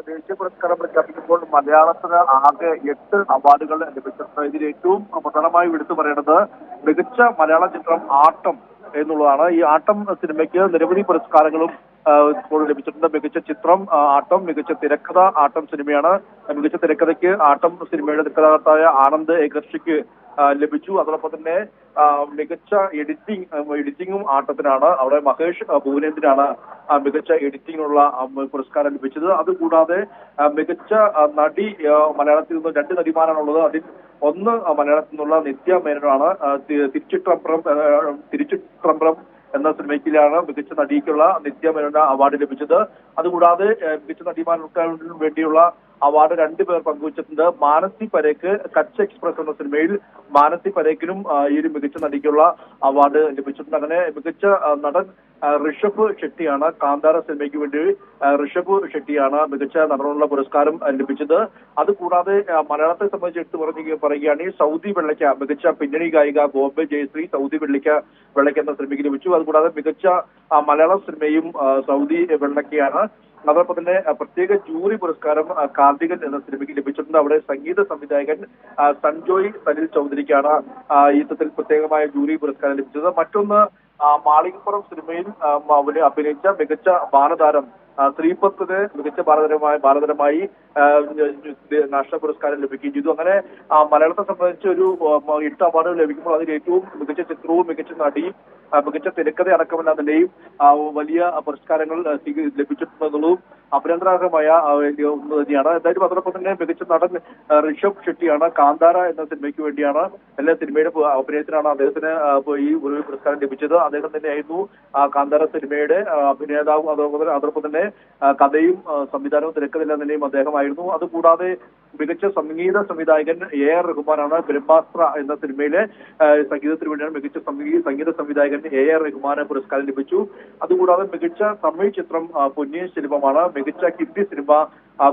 ദേശീയ പുരസ്കാരം പ്രഖ്യാപിക്കുമ്പോൾ മലയാളത്തിന് ആകെ 8 അവാർഡുകൾ ലഭിച്ചിട്ടുണ്ട്. ഇതിൽ ഏറ്റവും പ്രധാനമായും എടുത്തു പറയേണ്ടത് മികച്ച മലയാള ചിത്രം ആട്ടം എന്നുള്ളതാണ്. ഈ ആട്ടം സിനിമയ്ക്ക് നിരവധി പുരസ്കാരങ്ങളും ഇപ്പോൾ ലഭിച്ചിട്ടുണ്ട്. മികച്ച ചിത്രം ആട്ടം, മികച്ച തിരക്കഥ ആട്ടം സിനിമയാണ്. മികച്ച തിരക്കഥയ്ക്ക് ആട്ടം സിനിമയുടെ തിരക്കഥാകൃത്തായ ആനന്ദ് ഏകർഷിക്ക് ലഭിച്ചു. അതോടൊപ്പം തന്നെ മികച്ച എഡിറ്റിംഗും ആട്ടത്തിനാണ്. അവിടെ മഹേഷ് ഭുവനേന്ദ്രനാണ് മികച്ച എഡിറ്റിംഗിനുള്ള പുരസ്കാരം ലഭിച്ചത്. അതുകൂടാതെ മികച്ച നടി മലയാളത്തിൽ നിന്ന് 2 നടിമാരാണുള്ളത്. അതിൽ ഒന്ന് മലയാളത്തിൽ നിന്നുള്ള നിത്യ മേനോനാണ്. തിരുച്ചിട്രംബ്രം എന്ന സിനിമയ്ക്കിലാണ് മികച്ച നടിക്കുള്ള നിത്യ മേനോന അവാർഡ് ലഭിച്ചത്. അതുകൂടാതെ മികച്ച നടിമാർക്ക് വേണ്ടിയുള്ള അവാർഡ് 2 പേർ പങ്കുവച്ചിട്ടുണ്ട്. മാനസി പരേഖ് കച്ച് എക്സ്പ്രസ് എന്ന സിനിമയിൽ മാനസി പരേഖിനും ഈ ഒരു മികച്ച നടിക്കുള്ള അവാർഡ് ലഭിച്ചിട്ടുണ്ട്. അങ്ങനെ മികച്ച നടൻ ഋഷഭ് ഷെട്ടിയാണ് കാന്താര സിനിമയ്ക്ക് വേണ്ടി മികച്ച നടനുള്ള പുരസ്കാരം ലഭിച്ചത്. അതുകൂടാതെ മലയാളത്തെ സംബന്ധിച്ച് എടുത്തു പറയുകയാണെങ്കിൽ സൗദി വെള്ളയ്ക്ക മികച്ച പിന്നണി ഗായിക ബോംബെ ജയശ്രീ സൗദി വെള്ളയ്ക്ക എന്ന സിനിമയ്ക്ക് ലഭിച്ചു. അതുകൂടാതെ മികച്ച മലയാള സിനിമയും സൗദി വെള്ളയ്ക്കയാണ്. അതോടൊപ്പം തന്നെ പ്രത്യേക ജൂറി പുരസ്കാരം കാർത്തികൻ എന്ന സിനിമയ്ക്ക് ലഭിച്ചിട്ടുണ്ട്. അവിടെ സംഗീത സംവിധായകൻ സഞ്ജോയ് സലിൽ ചൗധരിക്കാണ് ഈ ചിത്രത്തിൽ പ്രത്യേകമായ ജൂറി പുരസ്കാരം ലഭിച്ചത്. മറ്റൊന്ന് മാളികപ്പുറം സിനിമയിൽ അഭിനയിച്ച മികച്ച ബാലതാരം ശ്രീപത്തിന് മികച്ച ബാലതാരമായി നാഷണൽ പുരസ്കാരം ലഭിക്കുകയും ചെയ്തു. അങ്ങനെ മലയാളത്തെ സംബന്ധിച്ച് ഒരു 8 അവാർഡുകൾ ലഭിക്കുമ്പോൾ അതിൽ ഏറ്റവും മികച്ച ചിത്രവും മികച്ച നടിയും മികച്ച തിരക്കഥ അടക്കമെല്ലാം തന്നെയും വലിയ പുരസ്കാരങ്ങൾ ലഭിച്ചിട്ടുണ്ടെന്നുള്ളതും അഭിനന്ദനാർഹമായ ഒന്ന് തന്നെയാണ്. എന്തായാലും അതോടൊപ്പം തന്നെ മികച്ച നടൻ ഋഷഭ് ഷെട്ടിയാണ്. കാന്താര എന്ന സിനിമയ്ക്ക് വേണ്ടിയാണ് എല്ലാ സിനിമയുടെ അഭിനയത്തിനാണ് അദ്ദേഹത്തിന് ഈ ഒരു പുരസ്കാരം ലഭിച്ചത്. അദ്ദേഹം തന്നെയായിരുന്നു കാന്താര സിനിമയുടെ അഭിനേതാവും. അതോടൊപ്പം തന്നെ കഥയും സംവിധാനവും തിരക്കഥയെല്ലാം തന്നെയും അദ്ദേഹമായിരുന്നു. അതുകൂടാതെ മികച്ച സംഗീത സംവിധായകൻ AR റഹ്മാനാണ്. ബ്രഹ്മാസ്ത്ര എന്ന സിനിമയിലെ സംഗീതത്തിന് വേണ്ടിയാണ് മികച്ച സംഗീത സംവിധായകൻ AR റഹ്മാന് പുരസ്കാരം ലഭിച്ചു. അതുകൂടാതെ മികച്ച തമിഴ് ചിത്രം പൊന്നിയിൻ സെൽവമാണ്. മികച്ച ഹിന്ദി സിനിമ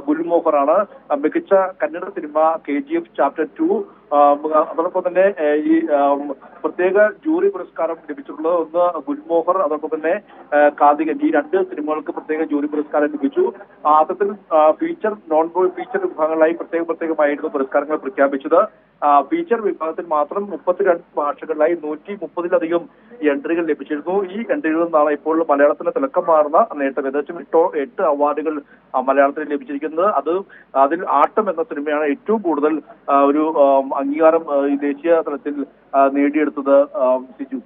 ഗുൽമോഹറാണ്. മികച്ച കന്നഡ സിനിമ KGF ചാപ്റ്റർ 2. അതോടൊപ്പം തന്നെ ഈ പ്രത്യേക ജൂറി പുരസ്കാരം ലഭിച്ചിട്ടുള്ളത് ഒന്ന് ഗുൽമോഹർ അതോടൊപ്പം തന്നെ കാർത്തികൻ. ഈ 2 സിനിമകൾക്ക് പ്രത്യേക ജൂറി പുരസ്കാരം ലഭിച്ചു. അത്തരത്തിൽ ഫീച്ചർ നോൺ ഫീച്ചർ വിഭാഗങ്ങളായി പ്രത്യേകമായിരുന്നു പുരസ്കാരങ്ങൾ പ്രഖ്യാപിച്ചത്. ഫീച്ചർ വിഭാഗത്തിൽ മാത്രം 32 ഭാഷകളിലായി 130-ലധികം എൻട്രികൾ ലഭിച്ചിരുന്നു. ഈ എൻട്രികളിൽ നിന്നാണ് ഇപ്പോൾ മലയാളത്തിന് തിളക്കം മാറുന്ന നേട്ടം. ഏകദേശം 8 അവാർഡുകൾ മലയാളത്തിന് ലഭിച്ചിരിക്കുന്നത്. അതിൽ ആട്ടം എന്ന സിനിമയാണ് ഏറ്റവും കൂടുതൽ ഒരു അംഗീകാരം ഈ ദേശീയ തലത്തിൽ നേടിയെടുത്തത്. സിജു,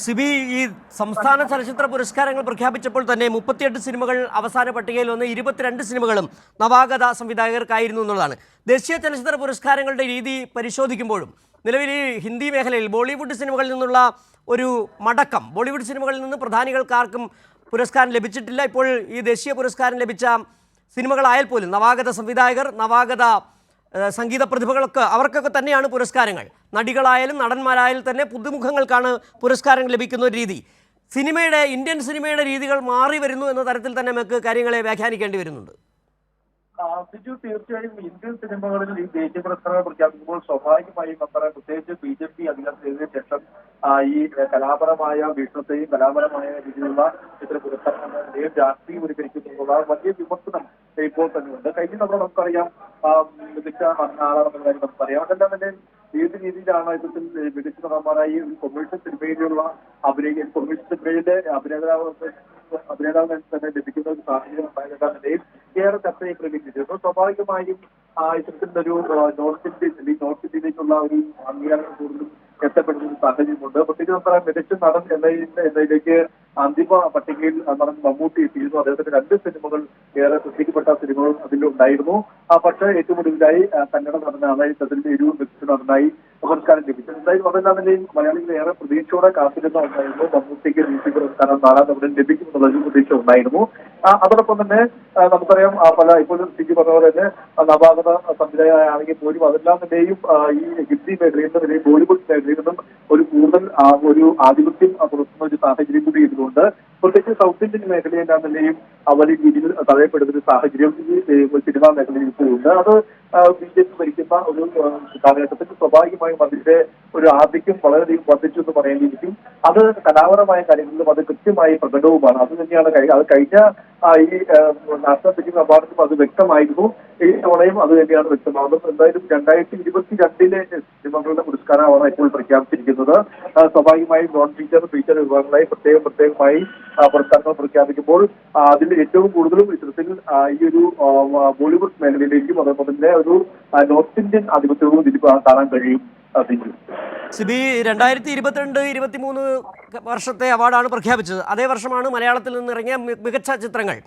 സിബി, ഈ സംസ്ഥാന ചലച്ചിത്ര പുരസ്കാരങ്ങൾ പ്രഖ്യാപിച്ചപ്പോൾ തന്നെ 38 സിനിമകൾ അവസാന പട്ടികയിൽ വന്ന് 22 സിനിമകളും നവാഗത സംവിധായകർക്കായിരുന്നു എന്നുള്ളതാണ്. ദേശീയ ചലച്ചിത്ര പുരസ്കാരങ്ങളുടെ രീതി പരിശോധിക്കുമ്പോഴും നിലവിൽ ഈ ഹിന്ദി മേഖലയിൽ ബോളിവുഡ് സിനിമകളിൽ നിന്നുള്ള ഒരു മടക്കം, ബോളിവുഡ് സിനിമകളിൽ നിന്ന് പ്രധാനികൾക്കാർക്കും പുരസ്കാരം ലഭിച്ചിട്ടില്ല. ഇപ്പോൾ ഈ ദേശീയ പുരസ്കാരം ലഭിച്ച സിനിമകളായാൽ പോലും നവാഗത സംവിധായകർ, നവാഗത സംഗീത പ്രതിഭകളൊക്കെ അവർക്കൊക്കെ തന്നെയാണ് പുരസ്കാരങ്ങൾ. നടികളായാലും നടന്മാരായാലും തന്നെ പുതുമുഖങ്ങൾക്കാണ് പുരസ്കാരങ്ങൾ ലഭിക്കുന്ന ഒരു രീതി. ഇന്ത്യൻ സിനിമയുടെ രീതികൾ മാറി വരുന്നു എന്ന തരത്തിൽ തന്നെ നമുക്ക് കാര്യങ്ങളെ വ്യാഖ്യാനിക്കേണ്ടി വരുന്നുണ്ട്. സിജു, തീർച്ചയായും ഇന്ത്യൻ സിനിമകളിൽ ഈ ദേശീയ പുരസ്കാരം പ്രഖ്യാപിക്കുമ്പോൾ സ്വാഭാവികമായും പ്രത്യേകിച്ച് BJP അധികാരത്തിലേറിയ ശേഷം ഈ കലാപരമായ വീക്ഷണത്തെയും കലാപരമായ രീതിയിലുള്ള ഇത്തരം പുരസ്കാരങ്ങളെയും രാഷ്ട്രീയവൽക്കരിക്കുന്നുള്ള വലിയ വിമർശനം ഇപ്പോൾ തന്നെയുണ്ട്. കഴിഞ്ഞ തവണ നമുക്കറിയാം മികച്ച ആളാണെന്ന കാര്യം നമുക്കറിയാം. അതെല്ലാം തന്നെ ഏത് രീതിയിലാണ് ഇത്തരത്തിൽ മികച്ച നടന്മാരായി കൊമേഴ്ഷ്യൽ സിനിമയിലുള്ള കൊമേഴ്ഷ്യൽ സിനിമയിലെ അഭിനേതാവ് തന്നെ ലഭിക്കുന്ന ഒരു സാഹചര്യം ഉണ്ടായതെല്ലാം തന്നെയും ഏറെ ചർച്ചയെ പ്രകടിപ്പിച്ചിരുന്നു. സ്വാഭാവികമായും ഇത്തരത്തിലൊരു നോർത്ത് ഇന്ത്യയിലേക്കുള്ള ഒരു അംഗീകാരം കൂടുതലും എത്തപ്പെടുന്ന ഒരു സാഹചര്യമുണ്ട്. പ്രത്യേകിച്ച് നമുക്കറിയാം മികച്ച നടൻ എന്നതിലേക്ക് അന്തിമ പട്ടികയിൽ നടൻ മമ്മൂട്ടി എത്തിയിരുന്നു. അദ്ദേഹത്തിന്റെ 2 സിനിമകൾ ഏറെ ശ്രദ്ധിക്കപ്പെട്ട സിനിമകൾ അതിലുണ്ടായിരുന്നു. പക്ഷേ ഏറ്റവും ഒടുവിലായി കന്നഡ നടനാണ് ഇത്തരത്തിൽ ഒരു മികച്ച നടനായി പുരസ്കാരം ലഭിച്ചത്. എന്തായാലും അതെല്ലാം തന്നെയും മലയാളികൾ ഏറെ പ്രതീക്ഷയോടെ കാത്തിരുന്ന ഒന്നായിരുന്നു. മമ്മൂട്ടിക്ക് ദേശീയ പുരസ്കാരം 4ാം തവണ ലഭിക്കുമെന്നുള്ള പ്രതീക്ഷ ഉണ്ടായിരുന്നു. അതോടൊപ്പം തന്നെ നമുക്കറിയാം ഇപ്പോഴും സിജി പറഞ്ഞ പോലെ തന്നെ നവാഗത സംവിധായകരാണെങ്കിൽ പോലും അതെല്ലാം തന്നെയും ഈ ഹിന്ദി മേഖലയിൽ നിന്നും ബോളിവുഡ് മേഖലയിൽ നിന്നും ഒരു കൂടുതൽ ഒരു ആധിപത്യം പുലർത്തുന്ന ഒരു സാഹചര്യം കൂടി ഇതുകൊണ്ട് പ്രത്യേകിച്ച് സൗത്ത് ഇന്ത്യൻ മേഖലയെല്ലാം തന്നെയും വലിയ രീതിയിൽ തടയപ്പെടുന്ന ഒരു സാഹചര്യം ഈ സിനിമാ മേഖലയിൽ ഇപ്പോഴുണ്ട്. അത് BJP ഭരിക്കുന്ന ഒരു കാലഘട്ടത്തിൽ സ്വാഭാവികമായും അതിന്റെ ഒരു ആധിക്യം വളരെയധികം വർദ്ധിച്ചു എന്ന് പറയേണ്ടിയിരിക്കും. അത് കലാപരമായ കാര്യങ്ങളിലും അത് കൃത്യമായി പ്രകടവുമാണ്. അത് തന്നെയാണ് അത് കഴിഞ്ഞ ഈ നാഷണൽ ഫിലിം അവാർഡിനും അത് വ്യക്തമായിരുന്നു. ഈ തവണയും അത് തന്നെയാണ് വ്യക്തമാകുന്നത്. എന്തായാലും 2022 സിനിമകളുടെ പുരസ്കാരമാണ് ഇപ്പോൾ പ്രഖ്യാപിച്ചിരിക്കുന്നത്. സ്വാഭാവികമായും നോൺ ഫീച്ചർ, ഫീച്ചർ വിഭാഗങ്ങളായി പ്രത്യേകമായി പുരസ്കാരങ്ങൾ പ്രഖ്യാപിക്കുമ്പോൾ അതിൽ ഏറ്റവും കൂടുതലും ഇത്തരത്തിൽ ഈ ഒരു ബോളിവുഡ് മേഖലയിലേക്കും അതോടൊപ്പം തന്നെ ഒരു നോർത്ത് ഇന്ത്യൻ ആധിപത്യവും ഇതിൽ കാണാൻ കഴിയും. സിബി 2022-23 വർഷത്തെ അവാർഡാണ് പ്രഖ്യാപിച്ചത്. അതേ വർഷമാണ് മലയാളത്തിൽ നിന്നിറങ്ങിയ മികച്ച ചിത്രങ്ങൾ.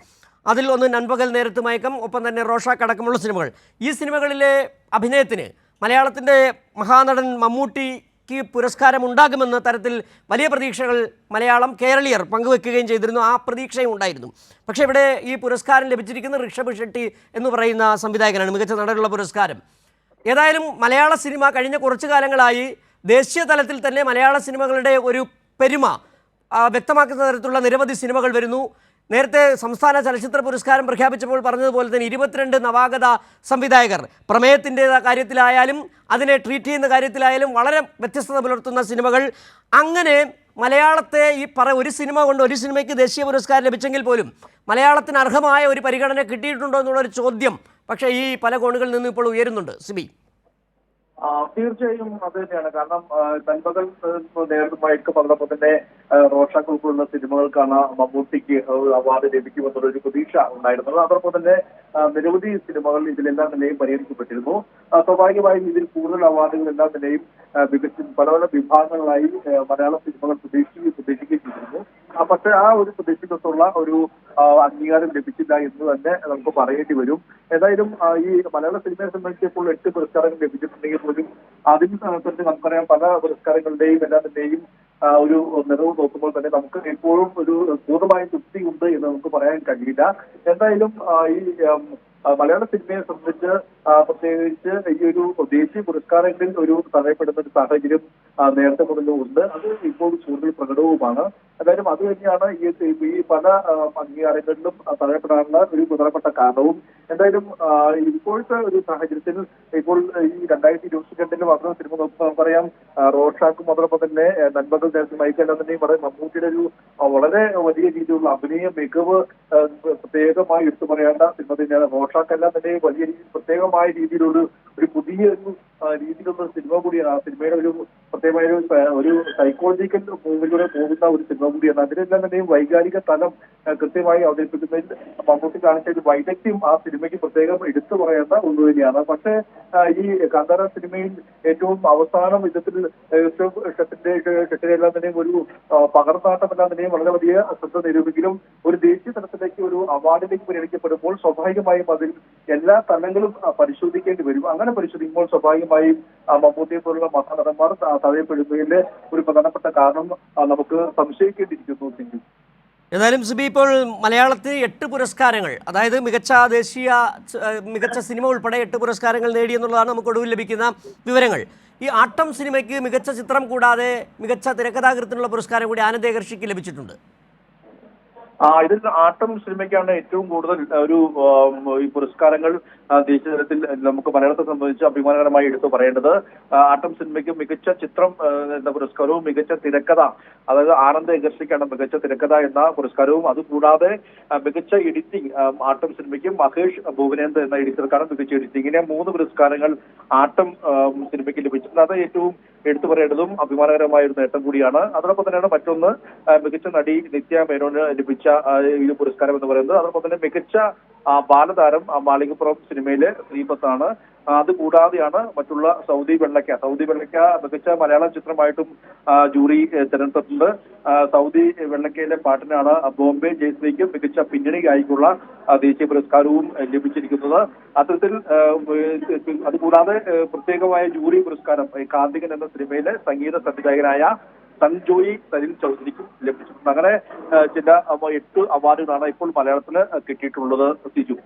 അതിൽ ഒന്ന് നൻപകൽ നേരത്ത് മയക്കം, ഒപ്പം തന്നെ റോഷാക്ക് അടക്കമുള്ള സിനിമകൾ. ഈ സിനിമകളിലെ അഭിനയത്തിന് മലയാളത്തിൻ്റെ മഹാനടൻ മമ്മൂട്ടിക്ക് പുരസ്കാരം ഉണ്ടാകുമെന്ന തരത്തിൽ വലിയ പ്രതീക്ഷകൾ മലയാളം കേരളീയർ പങ്കുവെക്കുകയും ചെയ്തിരുന്നു. ആ പ്രതീക്ഷയും ഉണ്ടായിരുന്നു. പക്ഷേ ഇവിടെ ഈ പുരസ്കാരം ലഭിച്ചിരിക്കുന്ന ഋഷഭ് ഷെട്ടി എന്ന് പറയുന്ന സംവിധായകനാണ്, മികച്ച നടനുള്ള പുരസ്കാരം. ഏതായാലും മലയാള സിനിമ കഴിഞ്ഞ കുറച്ചു കാലങ്ങളായി ദേശീയ തലത്തിൽ തന്നെ മലയാള സിനിമകളുടെ ഒരു പെരുമ വ്യക്തമാക്കുന്ന തരത്തിലുള്ള നിരവധി സിനിമകൾ വരുന്നു. നേരത്തെ സംസ്ഥാന ചലച്ചിത്ര പുരസ്കാരം പ്രഖ്യാപിച്ചപ്പോൾ പറഞ്ഞതുപോലെ തന്നെ 22 നവാഗത സംവിധായകർ പ്രമേയത്തിൻ്റെ കാര്യത്തിലായാലും അതിനെ ട്രീറ്റ് ചെയ്യുന്ന കാര്യത്തിലായാലും വളരെ വ്യത്യസ്തത പുലർത്തുന്ന സിനിമകൾ. അങ്ങനെ മലയാളത്തെ ഒരു സിനിമ കൊണ്ട് ഒരു സിനിമയ്ക്ക് ദേശീയ പുരസ്കാരം ലഭിച്ചെങ്കിൽ പോലും മലയാളത്തിന് അർഹമായ ഒരു പരിഗണന കിട്ടിയിട്ടുണ്ടോ എന്നുള്ളൊരു ചോദ്യം പക്ഷേ ഈ പല കോണുകളിൽ നിന്ന് ഇപ്പോൾ ഉയരുന്നുണ്ട്. സിബി, തീർച്ചയായും അത് തന്നെയാണ്. കാരണം നൻപകൽ നേരത്തെ മയക്കം അതോടൊപ്പം തന്നെ റോഷാക്ക് ഉൾപ്പെടുന്ന സിനിമകൾക്കാണ് മമ്മൂട്ടിക്ക് അവാർഡ് ലഭിക്കുമെന്നുള്ളൊരു പ്രതീക്ഷ ഉണ്ടായിരുന്നത്. അതോടൊപ്പം തന്നെ നിരവധി സിനിമകൾ ഇതിലെല്ലാം തന്നെയും പരിഗണിക്കപ്പെട്ടിരുന്നു. സ്വാഭാവികമായും ഇതിൽ കൂടുതൽ അവാർഡുകളെല്ലാം തന്നെയും പല പല വിഭാഗങ്ങളായി മലയാള സിനിമകൾ പ്രതീക്ഷിക്കുകയും ചെയ്തിരുന്നു. പക്ഷെ ആ ഒരു പ്രതീക്ഷിക്കത്തുള്ള ഒരു അംഗീകാരം ലഭിച്ചില്ല എന്ന് തന്നെ നമുക്ക് പറയേണ്ടി വരും. ഏതായാലും ഈ മലയാള സിനിമയെ സംബന്ധിച്ച് ഇപ്പോൾ 8 പുരസ്കാരങ്ങൾ ലഭിച്ചിട്ടുണ്ടെങ്കിൽ പോലും അതിന് സംബന്ധിച്ച് നമുക്കറിയാം പല പുരസ്കാരങ്ങളുടെയും എല്ലാത്തിന്റെയും ഒരു നിറവ് നോക്കുമ്പോൾ തന്നെ നമുക്ക് എപ്പോഴും ഒരു പൂർണ്ണമായ തൃപ്തി ഉണ്ട് എന്ന് നമുക്ക് പറയാൻ കഴിയില്ല. എന്തായാലും ഈ മലയാള സിനിമയെ സംബന്ധിച്ച് പ്രത്യേകിച്ച് ഈ ഒരു ദേശീയ പുരസ്കാരങ്ങളിൽ ഒരു തടയപ്പെടുന്ന ഒരു സാഹചര്യം നേരത്തെ മുതലും ഉണ്ട്. അത് ഇപ്പോൾ കൂടുതൽ പ്രകടവുമാണ്. എന്തായാലും അത് തന്നെയാണ് ഈ പല അംഗീകാരങ്ങളിലും തടയപ്പെടാനുള്ള ഒരു പ്രധാനപ്പെട്ട കാരണവും. എന്തായാലും ഇപ്പോഴത്തെ ഒരു സാഹചര്യത്തിൽ ഇപ്പോൾ ഈ 2022 മാത്രം സിനിമ നോക്കുമ്പോൾ നമുക്കറിയാം റോഷാക്കും അതോടൊപ്പം തന്നെ നൻപകൽ നേരത്തെ മയക്കെല്ലാം തന്നെയും പറയാം മമ്മൂട്ടിയുടെ ഒരു വളരെ വലിയ രീതിയിലുള്ള അഭിനയ മികവ് പ്രത്യേകമായി എടുത്തു പറയേണ്ട സിനിമ തന്നെയാണ്. റോഷാക്കെല്ലാം തന്നെ വലിയ പ്രത്യേകമായ രീതിയിലുള്ള ഒരു പുതിയ രീതിയിലുള്ള സിനിമ കൂടിയാണ്. ആ സിനിമയുടെ ഒരു പ്രത്യേകമായ ഒരു സൈക്കോളജിക്കൽ മൂവിലൂടെ പോകുന്ന ഒരു സിനിമ കൂടിയാണ്. അതിനെല്ലാം തന്നെയും വൈകാരിക തലം കൃത്യമായി അവതരിപ്പിക്കുന്നതിൽ മമ്മൂട്ടി കാണിച്ച ഒരു വൈദഗ്ധ്യം ആ സിനിമയ്ക്ക് പ്രത്യേകം എടുത്തു പറയേണ്ട ഒന്ന് തന്നെയാണ്. പക്ഷേ ഈ കാന്താര സിനിമയിൽ ഏറ്റവും അവസാനം വിധത്തിൽ ഷെട്ടിനെല്ലാം തന്നെയും ഒരു പകർന്നാട്ടമെല്ലാം തന്നെയും വളരെ വലിയ ശ്രദ്ധ നിരൂപിക്കലും ഒരു ദേശീയ തലത്തിലേക്ക് ഒരു അവാർഡിലേക്ക് പരിഗണിക്കപ്പെടുമ്പോൾ സ്വാഭാവികമായും അതിൽ എല്ലാ തലങ്ങളും പരിശോധിക്കേണ്ടി വരും. അങ്ങനെ പരിശോധിക്കുമ്പോൾ സ്വാഭാവികമായും മമ്മൂട്ടിയെ പോലുള്ള മഹാനടന്മാർ തഴയപ്പെടുന്നതിന്റെ ഒരു പ്രധാനപ്പെട്ട കാരണം നമുക്ക് സംശയിക്കേണ്ടിയിരിക്കുന്നു. ഏതായാലും സിബി, ഇപ്പോൾ മലയാളത്തിൽ 8 പുരസ്കാരങ്ങൾ, അതായത് മികച്ച സിനിമ ഉൾപ്പെടെ 8 പുരസ്കാരങ്ങൾ നേടിയെന്നുള്ളതാണ് നമുക്ക് ഒടുവിൽ ലഭിക്കുന്ന വിവരങ്ങൾ. ഈ ആട്ടം സിനിമയ്ക്ക് മികച്ച ചിത്രം കൂടാതെ മികച്ച തിരക്കഥാകൃത്തിനുള്ള പുരസ്കാരം കൂടി ആനന്ദേകർഷിക്ക് ലഭിച്ചിട്ടുണ്ട്. ഇതിൽ ആട്ടം സിനിമയ്ക്കാണ് ഏറ്റവും കൂടുതൽ ഒരു ഈ പുരസ്കാരങ്ങൾ ദേശീയ തലത്തിൽ നമുക്ക് മലയാളത്തെ സംബന്ധിച്ച് അഭിമാനകരമായി എടുത്തു പറയേണ്ടത്. ആട്ടം സിനിമയ്ക്ക് മികച്ച ചിത്രം എന്ന പുരസ്കാരവും മികച്ച തിരക്കഥ, അതായത് ആനന്ദ് ഏകർഷിക്കാണ് മികച്ച തിരക്കഥ എന്ന പുരസ്കാരവും, അതുകൂടാതെ മികച്ച എഡിറ്റിംഗ് ആട്ടം സിനിമയ്ക്ക് മഹേഷ് ഭുവനേന്ദ്ര എന്ന എഡിറ്റർക്കാണ് മികച്ച എഡിറ്റിംഗ്. ഇങ്ങനെ 3 പുരസ്കാരങ്ങൾ ആട്ടം സിനിമയ്ക്ക് ലഭിച്ചിട്ടുണ്ട്. അത് ഏറ്റവും എടുത്തു പറയേണ്ടതും അഭിമാനകരമായ ഒരു നേട്ടം കൂടിയാണ്. അതോടൊപ്പം തന്നെയാണ് മറ്റൊന്ന് മികച്ച നടി നിത്യ മേനോന് ലഭിച്ച ഈ പുരസ്കാരം എന്ന് പറയുന്നത്. അതോടൊപ്പം തന്നെ മികച്ച ബാലതാരം മാളികപ്പുറം സിനിമയിലെ ശ്രീപത്താണ്. അതുകൂടാതെയാണ് മറ്റുള്ള സൗദി വെള്ളക്ക മികച്ച മലയാളം ചിത്രമായിട്ടും ജൂറി തിരഞ്ഞെടുത്തിട്ടുണ്ട്. സൗദി വെള്ളക്കയിലെ പാട്ടിനാണ് ബോംബെ ജയശ്രീക്ക് മികച്ച പിന്നണി ഗായിക്കുള്ള ദേശീയ പുരസ്കാരവും ലഭിച്ചിരിക്കുന്നത്. അത്തരത്തിൽ അതുകൂടാതെ പ്രത്യേകമായ ജൂറി പുരസ്കാരം കാർത്തികൻ എന്ന സിനിമയിലെ സംഗീത സംവിധായകനായ സഞ്ജോയി സലിൽ ചൗധരിക്കും ലഭിച്ചിട്ടുണ്ട്. അങ്ങനെ ചില 8 അവാർഡുകളാണ് ഇപ്പോൾ മലയാളത്തിന് കിട്ടിയിട്ടുള്ളത്. സിജു.